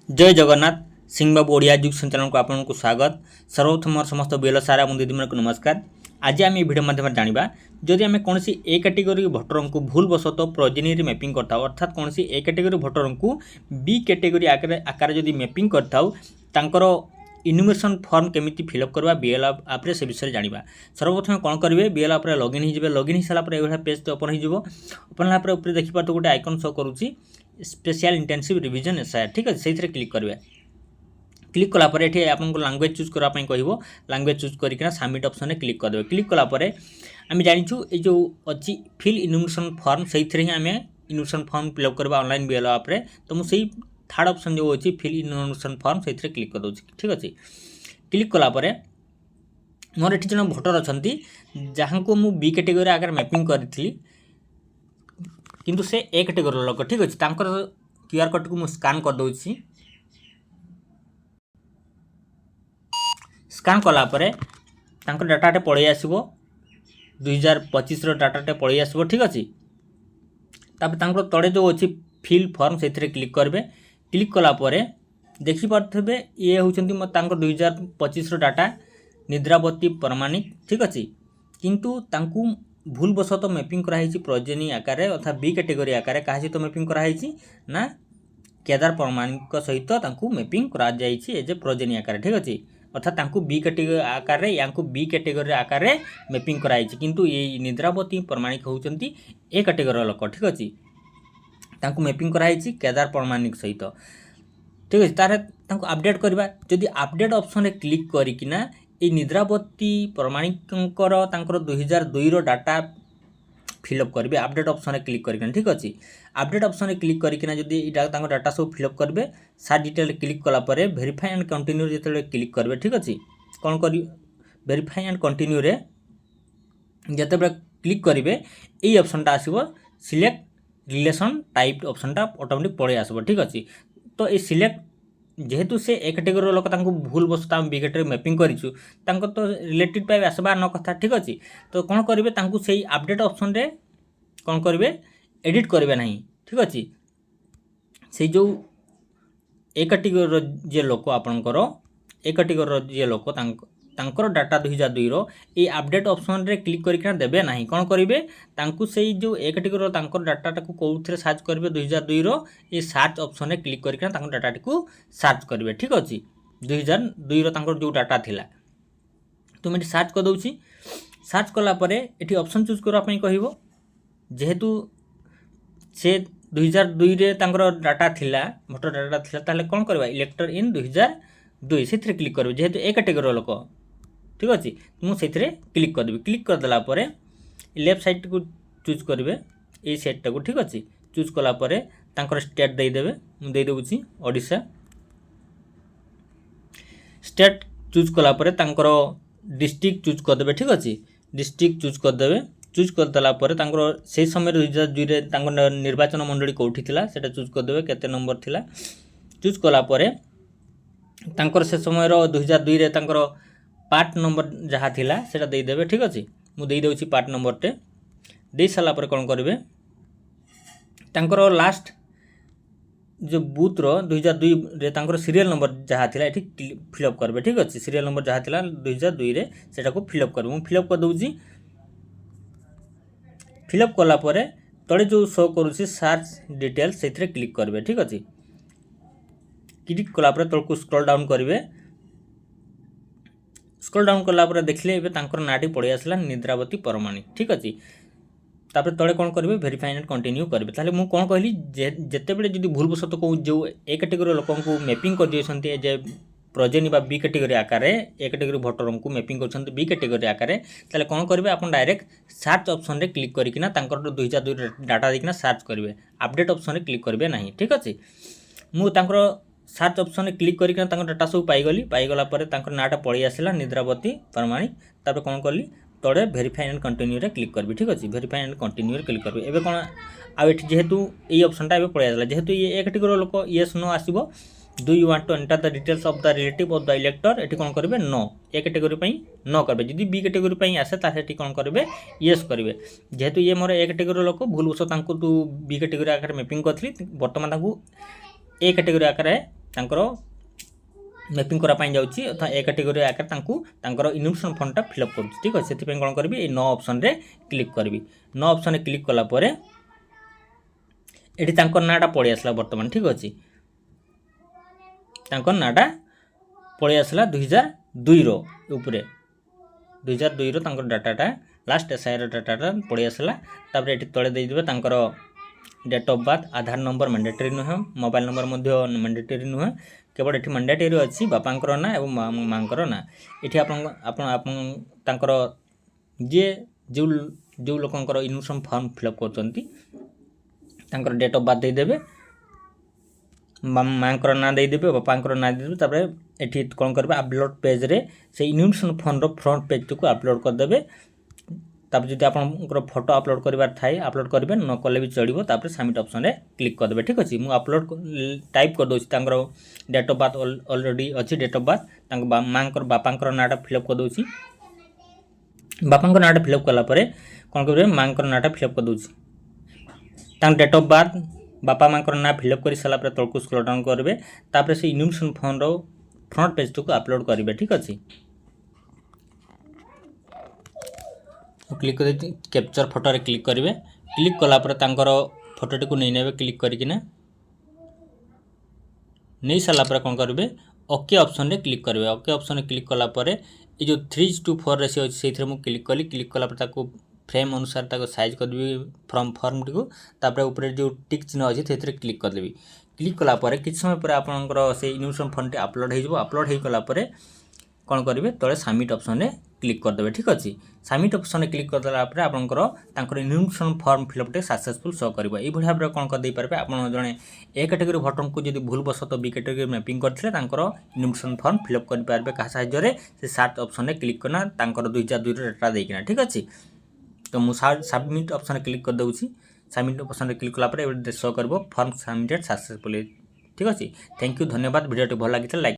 जय जगन्नाथ सिंह बाबू ओडिया जुग संचालन को आपको स्वागत। सर्वप्रथम मोर समस्त बिल सारा और दीदी को नमस्कार। आज आम भिडियो माध्यम जाना जदि आम कौन ए कैटेगोरी भोटर को भूलवशत प्रोजेनी मैपिंग करता अर्थात कौन ए कैटेगोरी भोटर को बी कैटेगोरी आकार जदि मैपिंग करता इनुमेरेसन फॉर्म केमी फिलअप करवा बीएल आप से विषय जाना। सर्वप्रथम कौन करेंगे बीएल आप लॉगिन हो लॉगिन हो सारापर ये पेज ओपन हो देखिए गोटे आइकन शो करुच्ची स्पेशल इंटेंसिव रिविजन एसआईआर ठीक अच्छे से क्लिक करेंगे। क्लिक कलापर ये आपको लांगुएज चूज करने कह लांगुएज चूज करके सबमिट ऑप्शन में क्लिक करदे। क्लिक कलापर आम जाचु ये जो अच्छी फिल इनुमेरेसन फॉर्म से ही आम इनुमेरेसन फॉर्म फिलअप करवा ऑनलाइन बीएल आप तो मुझे थर्ड ऑप्शन जो अच्छी फिल इनुमेरेसन फॉर्म से क्लिक कर दूसरी ठीक अच्छे। क्लिक कलापर मोर ये जन भोटर अच्छा जहाँ को मु बी कैटेगोरी आगे मैपिंग करी किंतु से ए कैटेगोरी लोक ठीक अच्छे क्यूआर कोड को मुझे स्कान कर दूसरी। स्कान कलापर डाटाटे पलि आसो 2025 डाटाटे पलि आसो ठीक अच्छे। तापर तले जो अच्छी फिल फॉर्म से क्लिक करेंगे। क्लिक कलापर देखिपे ये हूँ 2025 डाटा निद्रावती प्रमाणिक ठीक अच्छे किंतु तांकु भूलवशत मैपिंग कराई प्रोजेनी आकार अर्थात बी कैटेगोरी आकार क्या सहित मैपिंग कराई ना केदार प्रमाणिक सहित मैपिंग कर प्रोजेनी आकार ठीक अच्छे अर्थात बी कैटेगोरी आकार या बी कैटेगोरी आकार मैपिंग कराई किंतु ये निद्रावती प्रमाणिक होती ए कैटेगोरी लोक ठीक अच्छे मैपिंग कराई केदार प्रमाणिक सहित ठीक अच्छे। तार अपडेट करवा जदि अपडेट ऑप्शन क्लिक करना ये निद्रावती प्रमाणिक 2002 डाटा फिलअप करेंगे अपडेट ऑप्शन क्लिक करके ठीक अच्छे। अपडेट ऑप्शन क्लिक करके जदि डाटा सब फिलअप करेंगे सार डिटेल क्लिक कलापर वेरीफाई एंड कंटिन्यू जो क्लिक करेंगे ठीक अच्छे। कौन कर वेरीफाई एंड कंटिन्यू रे जिते क्लिक करेंगे यही ऑप्शनटा आसो सिलेक्ट रिलेशन टाइप ऑप्शनटा ऑटोमेटिक पड़े आसो ठीक अच्छे। तो ये सिलेक्ट जेहेतु से ए कैटेगोरी लोक भूलवशत आम बी कैटेगोरी मैपिंग करूँ तो रिलेटेड पाइप आसवा न कथा ठीक अच्छे। तो कौन करेंगे से अपडेट ऑप्शन रे कौन करेंगे एडिट करेंगे ना ठीक अच्छे। से जो ए कैटेगोरी जे लोक आपणकर ए कैटेगोरी जे लोक तांकर डाटा 2002 ये अपडेट ऑप्शन रे क्लिक करके देवे ना कौन करेंगे से जो ए कैटेगोरी डाटा को कौन सर्च करेंगे 2002 ये सर्च ऑप्शन रे क्लिक करके डाटा को सर्च करेंगे ठीक अच्छे। 2002 जो डाटा थिला तो मैं सर्च कर दूसरी। सर्च कलापर ये ऑप्शन चूज करने कह जेहेतु से 2002 रे डाटा थिला भोटर डाटा थिला ताले कौन करवा इलेक्टर इन 2002 से क्लिक करेंगे जेहेतु ए कैटेगोरी लोक ठीक अच्छे। मुझे क्लिक करदेवी। क्लिक करदेलापर लेफ्ट साइड को चूज करेंगे ये सेटा को ठीक अच्छे। चूज कलापर स्टेट देदेवे मुझे देदे ओडिशा स्टेट चूज कलापर डिस्ट्रिक्ट चूज करदे ठीक अच्छे। डिस्ट्रिक्ट चूज करदे चूज करदेलापर से समय 2002 निर्वाचन मंडली कौटी था चूज करदे केते नंबर थिला चूज कलापर से समय 2002 पार्ट नंबर जहाँ थिला सेटा देदेवे ठीक अच्छे। मुझे देदे पार्ट नंबर टे दे सारापर कौन करेंगे लास्ट जो बूथ रो 2002 रे सीरियल नंबर जहाँ थिला ये फिलअप करेंगे ठीक अच्छे। सीरियल नंबर जहाँ थिला 2002 रे सेटा को फिलअप करेंगे मुझे फिलअप कर दूसरी। फिलअप कलापर तले जो शो करुँच सर्च डिटेल से क्लिक करेंगे ठीक अच्छे। क्लिक कलापर तलक स्क्रॉल डाउन करेंगे। स्क्रॉल डाउन कलापर देखले नाटी पड़े आसला निद्रावती प्रमाणिक ठीक अच्छे। तापर तले कौन करेंगे वेरीफाई एंड कंटिन्यू करेंगे। ताले मु कौन कहली जितेबले जो भूलवशत को जो ए कैटेगोरी लोक मैपिंग कर दिए जे प्रोजेनी बा बी कैटेगोरी आकार ए कैटेगोरी भोटर को मैपिंग कर बी कैटेगोरी आकार ताले कौन करेंगे आप डायरेक्ट सर्च ऑप्शन रे क्लिक करके 2002 डाटा देखना सर्च करेंगे अपडेट ऑप्शन रे क्लिक करेंगे ना ठीक अच्छे। मुझे सर्च ऑप्शन क्लिक करके डाटा सब पाईगला नाटा पलि आसला निद्रावती प्रमाणिक। तापर कौन कली तले वेरीफाई एंड कंटिन्यू रे क्लिक करी ठीक अच्छे। वेरीफाई एंड कंटिन्यू रे क्लिक करी एबे कौन आउ जेहेतु ये ऑप्शनटा एबे पलि आसला जेहेतु ये ए कैटेगोरी लोक येस नो आसो do you want to enter the details of the relative of the elector ये कौन करेंगे नो ए कैटेगोरी नो करेंगे। जदि बी कैटेगोरी आसे ताकि कौन करेंगे येस करेंगे जेहेतु ये मोर ए कैटेगोरी लोक भूलवशत बी कैटेगोरी आकार मैपिंग करी बर्तमान ए कैटेगोरी आकार ତାଙ୍କର मैपिंग करापाई जाऊँगी अर्थात ए कैटेगोरी आकार इन्वेस्टमेंट फंडटा फिलअप करुँच ठीक अच्छे से कौन करी ये नो ऑप्शन रे क्लिक करी नो ऑप्शन रे क्लिक कलापर ये नाटा पलि आसला बर्तमान ठीक अच्छे नाटा पलि आसला 2002 रे 2002 डाटाटा लास्ट एसआईआर डाटाटा पलि आसला तापर ये तले देदेवे date of birth Aadhaar number mandatory नुहे मोबाइल नंबर मैंडेटरी नुहे केवल ये मैंडेटरी अच्छी बापांकर ना और माँकर ना ये तांकर जे जो जो लोकंकर इन्वेस्टमेंट फॉर्म फिलअप कर डेट ऑफ बर्थ देदेवे माँकर ना देदेवे बापांकर ना देदेवे तापर ये कौन करेंगे अपलोड पेज रे से इन्वेस्टमेंट फंड फ्रंट पेज को अपलोड करदे तापर जब आप फोटो अपलोड करार थाए अपलोड करेंगे न कले भी चलो तापर सबमिट ऑप्शन रे क्लिक करदे ठीक अच्छे मुझे अपलोड टाइप करदे डेट ऑफ बर्थ ऑलरेडी अच्छी डेट ऑफ बर्थ माँकर बापांकर नाटा फिलअप करदे बापांकर नाटा फिलअप कलापर कौन करेंगे माँकर नाटा फिलअप करदे डेट ऑफ बर्थ बापा माँकर ना फिलअप कर सारापर तलक स्क्रॉल डाउन करेंगे तापर से इन्वेस्टमेंट फंड फ्रंट पेज को अपलोड करेंगे ठीक अच्छे क्लिक कर कैप्चर फोटो रे क्लिक करेंगे क्लिक कलापर फोटोटी को नहीं ने क्लिक करना नहीं सारापर कौन करेंगे ओके ऑप्शन रे क्लिक करेंगे ओके ऑप्शन रे क्लिक कलापर ये जो 3:4 रेशियो अच्छे से क्लिक कली क्लिक कलापर फ्रेम अनुसार साइज करदेवी फॉर्म टी तापर ऊपर जो टिक चिन्ह अच्छे से क्लिक करदेवी क्लिक कलापर किसी समय पर आपंकर से इन्वेस्टमेंट फंड टी अपलोड हो अपलोड हो गलापर कौन करेंगे तले सबमिट ऑप्शन रे क्लिक करदे ठीक अच्छे सबमिट ऑप्शन रे क्लिक करदेला आपंकर इन्वेस्टमेंट फॉर्म फिलअप टे सक्सेसफुल शो कर भाव भाव कौन करदे पारे आप जड़े ए कैटेगरी भोटर को जब भूलवशत बी कैटेगरी मैपिंग करते इन्वेस्टमेंट फॉर्म फिलअप करेंगे क्या साहाय्य से सर्च ऑप्शन रे क्लिक करना 2002 डाटा देना ठीक अच्छे तो मुझे सबमिट ऑप्शन रे क्लिक कर दूसरी सबमिट ऑप्शन रे क्लिक कलापर शो कर फॉर्म सबमिटेड सक्सेसफुली ठीक अच्छे थैंक यू धन्यवाद वीडियो भल लगी लाइक